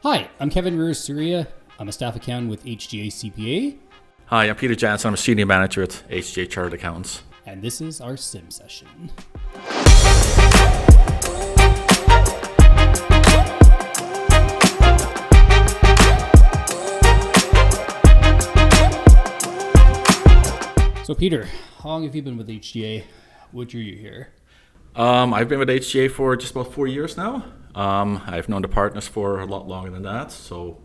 Hi, I'm Kevin Ruiz-Surya. I'm a staff accountant with HGA CPA, Hi, I'm Peter Jansen. I'm a senior manager at HGA Chartered Accountants. and this is our sim session. So Peter, how long have you been with HGA? What drew you here? I've been with HGA for just about 4 years now. I've known the partners for a lot longer than that. So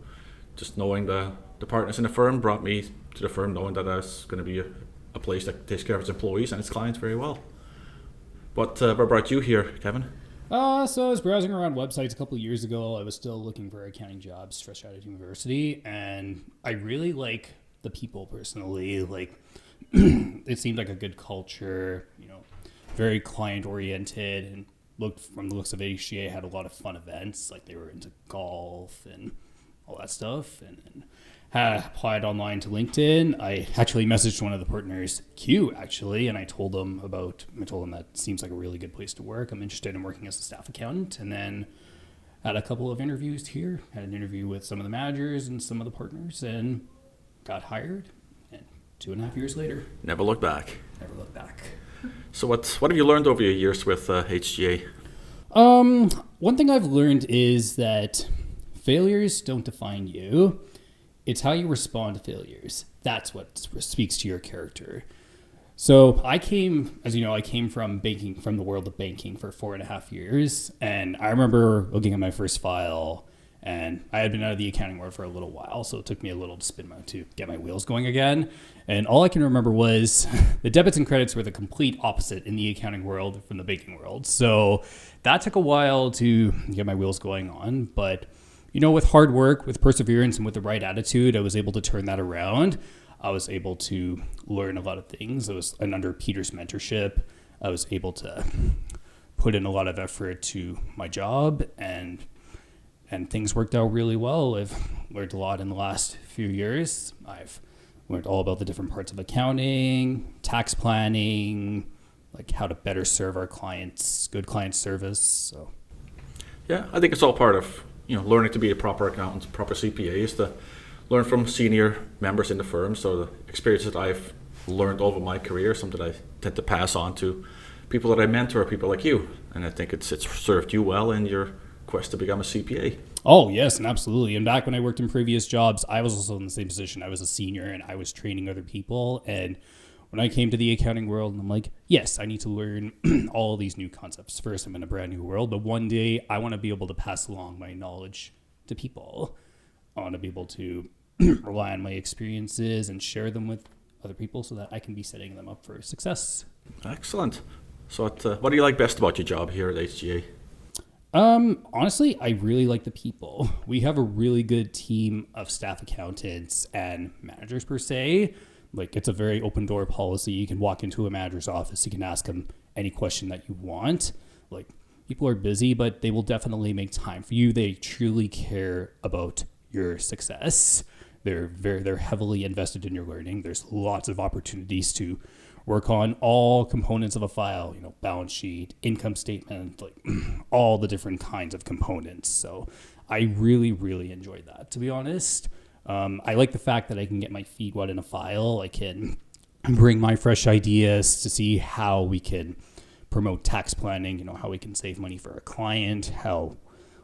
just knowing the partners in the firm brought me to the firm knowing that it's going to be a place that takes care of its employees and its clients very well. What brought you here, Kevin? So I was browsing around websites a couple of years ago. I was still looking for accounting jobs fresh out of university, and I really like the people personally. Like, it seemed like a good culture, very client oriented, and looked from the looks of HGA had a lot of fun events. Like they were into golf and all that stuff, and had applied online to LinkedIn. I actually messaged one of the partners, Q, actually, and I told them that seems like a really good place to work. I'm interested in working as a staff accountant, and then had a couple of interviews here. Had an interview with some of the managers and some of the partners, and got hired. And 2.5 years later, Never looked back. never looked back. So what have you learned over your years with HGA? One thing I've learned is that failures don't define you. It's how you respond to failures. That's what speaks to your character. So I came from banking, from the world of banking for 4.5 years. And I remember looking at my first file, and I had been out of the accounting world for a little while. So it took me a little to get my wheels going again. And all I can remember was the debits and credits were the complete opposite in the accounting world from the banking world. So that took a while to get my wheels going on. But with hard work, with perseverance, and with the right attitude, I was able to turn that around. I was able to learn a lot of things. And under Peter's mentorship, I was able to put in a lot of effort to my job, and things worked out really well. I've learned a lot in the last few years. I've learned all about the different parts of accounting, tax planning, like how to better serve our clients, good client service. So, Yeah, I think it's all part of learning to be a proper accountant, proper CPA is to learn from senior members in the firm. So the experience that I've learned over my career, something I tend to pass on to people that I mentor, people like you. And I think it's served you well in your quest to become a CPA. oh yes, and absolutely. And back when I worked in previous jobs, I was also in the same position. I was a senior and I was training other people. And when I came to the accounting world, I'm like, yes, I need to learn all these new concepts. First, I'm in a brand new world, but one day I want to be able to pass along my knowledge to people. I want to be able to rely on my experiences and share them with other people so that I can be setting them up for success. Excellent. So what do you like best about your job here at HGA? Honestly, I really like the people. We have a really good team of staff accountants and managers per se. Like, it's a very open door policy. You can walk into a manager's office. You can ask them any question that you want. Like, people are busy, but they will definitely make time for you. They truly care about your success. They're heavily invested in your learning. There's lots of opportunities to work on all components of a file, balance sheet, income statement, like all the different kinds of components. So I really, really enjoyed that, to be honest. I like the fact that I can get my feet wet in a file. I can bring my fresh ideas to see how we can promote tax planning, how we can save money for a client, how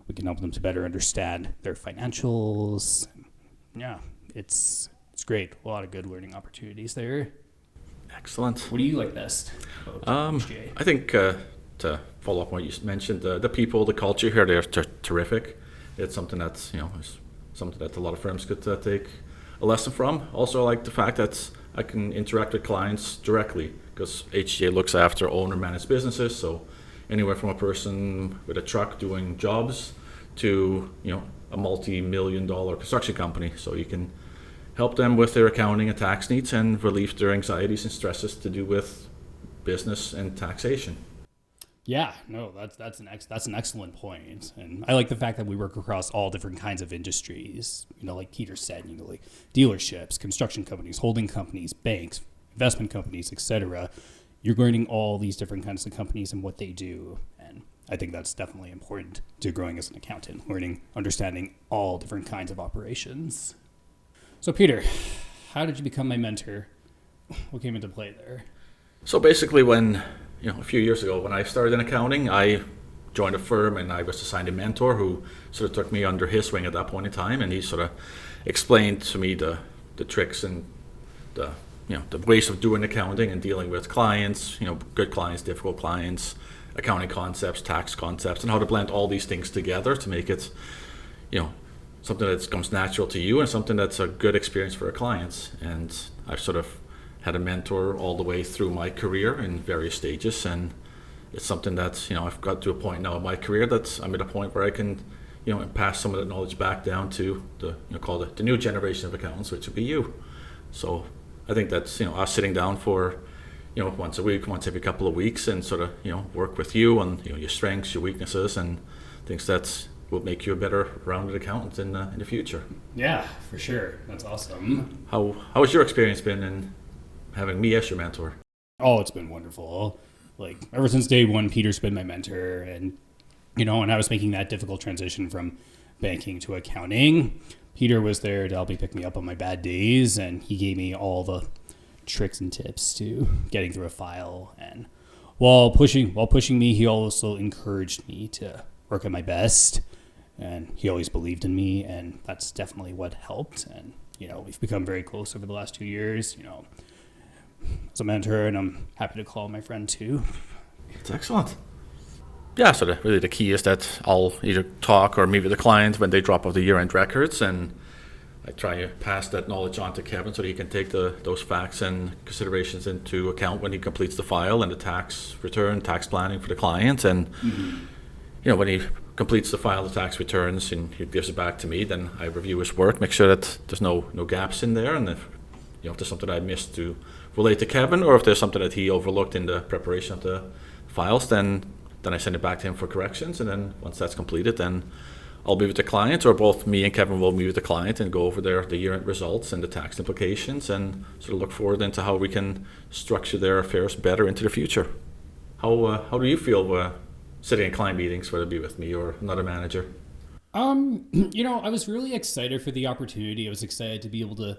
we can help them to better understand their financials. Yeah, it's great. A lot of good learning opportunities there. Excellent. What do you like best about HGA? I think to follow up on what you mentioned, the people, the culture here, they're terrific. It's something that's is something that a lot of firms could take a lesson from. Also, I like the fact that I can interact with clients directly because HGA looks after owner-managed businesses. So anywhere from a person with a truck doing jobs to a multi-million-dollar construction company. So you can help them with their accounting and tax needs and relieve their anxieties and stresses to do with business and taxation. Yeah, no, that's an excellent point, and I like the fact that we work across all different kinds of industries. Like Peter said, like dealerships, construction companies, holding companies, banks, investment companies, etc. You're learning all these different kinds of companies and what they do, and I think that's definitely important to growing as an accountant, understanding all different kinds of operations. So Peter, how did you become my mentor? What came into play there? So basically when, a few years ago when I started in accounting, I joined a firm and I was assigned a mentor who sort of took me under his wing at that point in time, and he sort of explained to me the tricks and the ways of doing accounting and dealing with clients, good clients, difficult clients, accounting concepts, tax concepts, and how to blend all these things together to make it, something that comes natural to you and something that's a good experience for our clients. And I've sort of had a mentor all the way through my career in various stages, and it's something that I've got to a point now in my career that I'm at a point where I can pass some of that knowledge back down to call it the new generation of accountants, which would be you. So I think that's us sitting down for once a week, once every couple of weeks, and sort of work with you on your strengths, your weaknesses, and things that will make you a better rounded accountant in the future. Yeah, for sure. That's awesome. How has your experience been in having me as your mentor? Oh, it's been wonderful. Like ever since day one, Peter's been my mentor, and and I was making that difficult transition from banking to accounting. Peter was there to help me pick me up on my bad days, and he gave me all the tricks and tips to getting through a file. And while pushing me, he also encouraged me to work at my best, and he always believed in me, and that's definitely what helped. And we've become very close over the last 2 years. As a mentor, and I'm happy to call my friend too. It's excellent. Yeah, so really the key is that I'll either talk or meet with the client when they drop off the year-end records, and I try to pass that knowledge on to Kevin so that he can take those facts and considerations into account when he completes the file and the tax return, tax planning for the client. And when he completes the file, the tax returns, and he gives it back to me, then I review his work, make sure that there's no gaps in there, and if there's something I missed to relate to Kevin, or if there's something that he overlooked in the preparation of the files, then I send it back to him for corrections. And then once that's completed, then I'll meet with the client, or both me and Kevin will meet with the client and go over the year-end results and the tax implications, and sort of look forward into how we can structure their affairs better into the future. How do you feel sitting in client meetings, whether it be with me or another manager? I was really excited for the opportunity. I was excited to be able to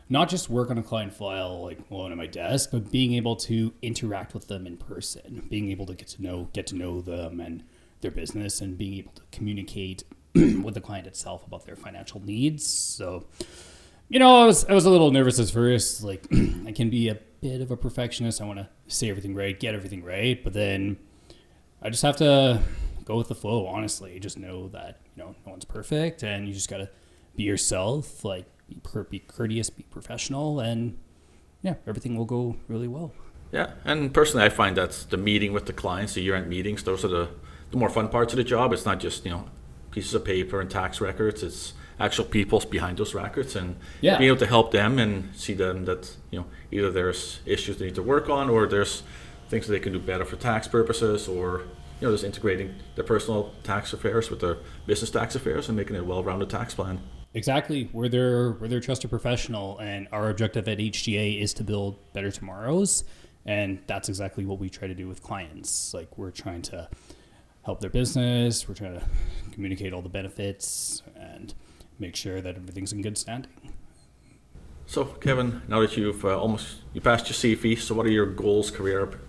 not just work on a client file like alone at my desk, but being able to interact with them in person, being able to get to know them and their business, and being able to communicate with the client itself about their financial needs. So, I was a little nervous at first. Like I can be a bit of a perfectionist. I want to say everything right, get everything right, but then I just have to go with the flow. Honestly, just know that no one's perfect, and you just gotta be yourself. Like be courteous, be professional, and everything will go really well. Yeah, and personally, I find that the meeting with the clients, the year-end meetings, those are the more fun parts of the job. It's not just pieces of paper and tax records. It's actual people behind those records, and being able to help them and see them that either there's issues they need to work on, or there's things that they can do better for tax purposes, or just integrating their personal tax affairs with their business tax affairs and making a well-rounded tax plan. Exactly. We're their trusted professional, and our objective at HGA is to build better tomorrows, and that's exactly what we try to do with clients. Like we're trying to help their business, we're trying to communicate all the benefits and make sure that everything's in good standing. So Kevin, now that you passed your CFE, so what are your goals, career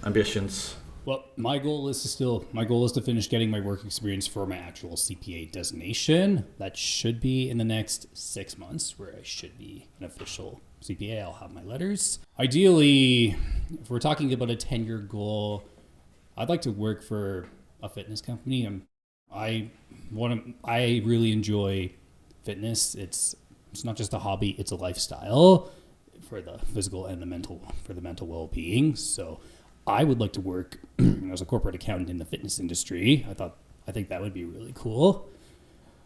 ambitions? Well, my goal is to finish getting my work experience for my actual CPA designation. That should be in the next 6 months, where I should be an official CPA. I'll have my letters. Ideally, if we're talking about a 10-year goal, I'd like to work for a fitness company. I really enjoy fitness. It's not just a hobby; it's a lifestyle for the physical and the mental well-being. So I would like to work as a corporate accountant in the fitness industry. I think that would be really cool.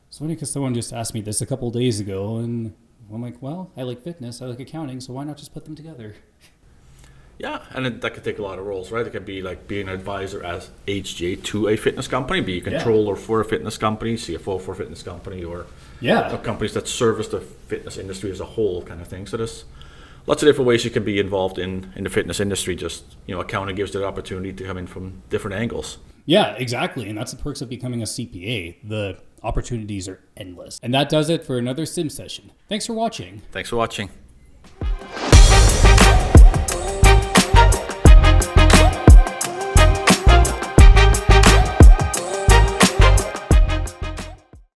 It's funny because someone just asked me this a couple of days ago, and I'm like, well, I like fitness, I like accounting, so why not just put them together? Yeah, and that could take a lot of roles, right? It could be like being an advisor as HGA to a fitness company, be a controller for a fitness company, CFO for a fitness company, or companies that service the fitness industry as a whole kind of thing. So there's lots of different ways you can be involved in the fitness industry. Just, accounting gives you the opportunity to come in from different angles. Yeah, exactly. And that's the perks of becoming a CPA. The opportunities are endless. And that does it for another sim session. Thanks for watching. Thanks for watching.